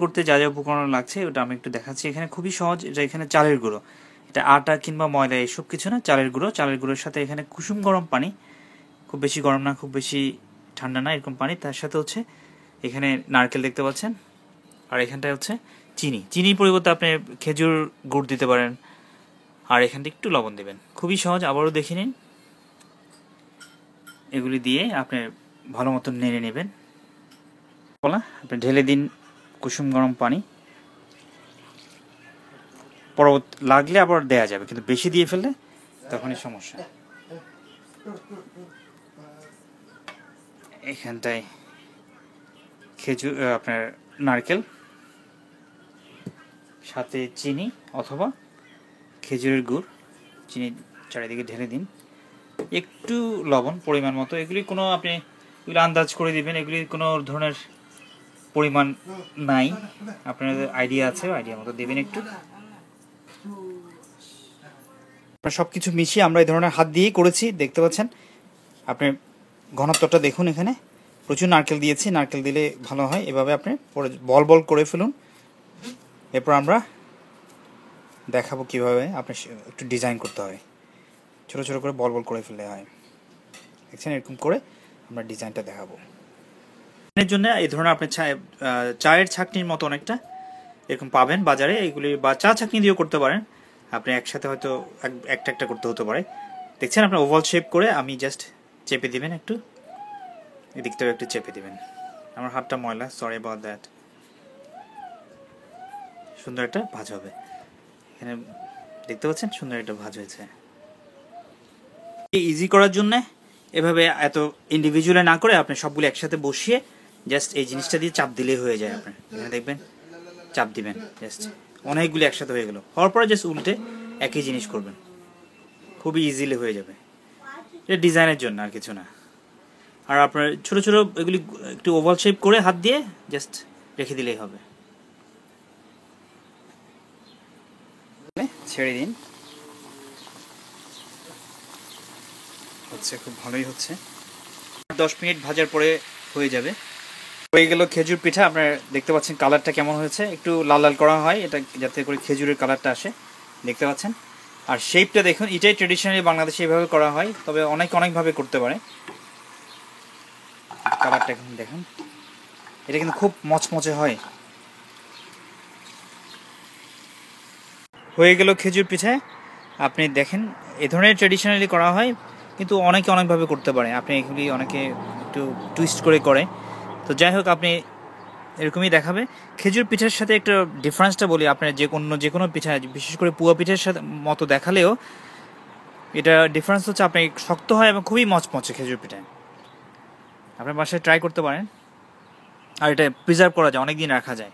করতে যা যা উপকরণ লাগছে ওটা আমি একটু দেখাচ্ছি। এখানে খুবই সহজ, এটা এখানে চালের গুঁড়ো, এটা আটা কিংবা ময়দা এসব কিছু না, চালের গুঁড়োর সাথে এখানে কুসুম গরম পানি, খুব বেশি গরম না খুব বেশি ঠান্ডা না এরকম পানি, তার সাথে হচ্ছে এখানে নারকেল দেখতে পাচ্ছেন, আর এখানটায় হচ্ছে চিনির পরিবর্তে আপনি খেজুর গুড় দিতে পারেন, আর এখানটা একটু লবণ দেবেন। খুবই সহজ, আবারও দেখে নিন। এগুলি দিয়ে আপনি ভালো মতন নেড়ে নেবেন। আপনি ঢেলে দিন কুসুম গরম পানি, পরবর্তী লাগলে আবার দেয়া যাবে, কিন্তু বেশি দিয়ে ফেললে তখনই সমস্যা। এখানটায় খেজুর আপনার নারকেল সাথে চিনি অথবা খেজুরের গুড়, চিনি চারিদিকে ঢেলে দিন, একটু লবণ পরিমাণ মতো। এগুলি কোনো আপনি এগুলি আন্দাজ করে দিবেন, এগুলি কোনো ধরনের পরিমাণ নাই, আপনাদের আইডিয়া আছে, আইডিয়া মতো দেবেন একটু। সব কিছু মিশিয়ে আমরা এই ধরনের হাত দিয়েই করেছি, দেখতে পাচ্ছেন। আপনি ঘনত্বটা দেখুন, এখানে প্রচুর নারকেল দিয়েছি, নারকেল দিলে ভালো হয়। এভাবে আপনি পরে বল বল করে ফেলুন। এরপর আমরা দেখাবো কিভাবে আপনি একটু ডিজাইন করতে হয়, ছোটো ছোটো করে বল বল করে ফেললে হয়। দেখছেন, এরকম করে আমরা ডিজাইনটা দেখাবো। এর জন্য এই ধরনের আপনি চায়ের ছাঁকনির মতো অনেকটা এরকম পাবেন বাজারে, এইগুলি বা চা ছাঁকনি দিয়েও করতে পারেন আপনি, একসাথে হয়তো একটা একটা করতে হতে পারে। দেখছেন, আপনার ওভাল শেপ করে আমি জাস্ট চেপে দিবেন, একটু এদিকটাও একটু চেপে দিবেন। আমার হাতটা ময়লা, সরি অ্যাবাউট দ্যাট। সুন্দর একটা ভাঁজ হবে, এখানে দেখতে পাচ্ছেন সুন্দর একটা ভাঁজ হয়েছে। ইজি করার জন্য এভাবে এত ইন্ডিভিজুয়ালে না করে আপনি সবগুলো একসাথে বসিয়ে জাস্ট এই জিনিসটা দিয়ে চাপ দিলেই হয়ে যায়। আপনার এখানে দেখবেন, চাপ দিবেন, জাস্ট অনেকগুলো একসাথে হয়ে গেল। হওয়ার পরে জাস্ট উল্টে একই জিনিস করবেন, খুবই ইজিলি হয়ে যাবে। এটা ডিজাইনের জন্য আর কিছু না। আর আপনার ছোটো ছোটো এগুলি একটু ওভাল শেপ করে হাত দিয়ে জাস্ট রেখে দিলেই হবে। ছেড়ে দিন, হচ্ছে খুব ভালোই হচ্ছে। 10 মিনিট ভাজার পরে হয়ে যাবে। হয়ে গেল খেজুর পিঠা। আপনারা দেখতে পাচ্ছেন কালারটা কেমন হয়েছে, একটু লাল লাল করা হয় এটা যাতে করে খেজুরের কালারটা আসে, দেখতে পাচ্ছেন। আর শেপটা দেখুন, এটাই ট্রেডিশনালি বাংলাদেশে এভাবে করা হয়, তবে অনেকভাবে করতে পারে। কালারটা এখন দেখুন, এটা কিন্তু খুব মচমচে হয়। হয়ে গেল খেজুর পিঠা। আপনি দেখেন, এ ধরনের ট্রেডিশনালি করা হয়, কিন্তু অনেকভাবে করতে পারে। আপনি এগুলি অনেকে একটু টুইস্ট করে। তো যাই হোক, আপনি এরকমই দেখাবে। খেজুর পিঠার সাথে একটা ডিফারেন্সটা বলি, আপনার যে কোনো পিঠা, বিশেষ করে পুয়া পিঠার সাথে মতো দেখালেও এটা ডিফারেন্স হচ্ছে আপনি শক্ত হয় এবং খুবই মচমচে খেজুর পিঠা। আপনার বাসায় ট্রাই করতে পারেন, আর এটা প্রিজার্ভ করা যায়, অনেক দিন রাখা যায়।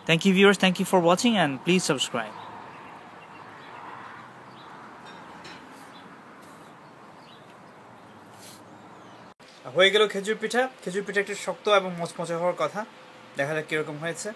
Thank you viewers, thank you for watching and please subscribe. হয়ে গেল খেজুর পিঠা। খেজুর পিঠা একটু শক্ত এবং মচমচে হওয়ার কথা, দেখা যাক কীরকম হয়েছে।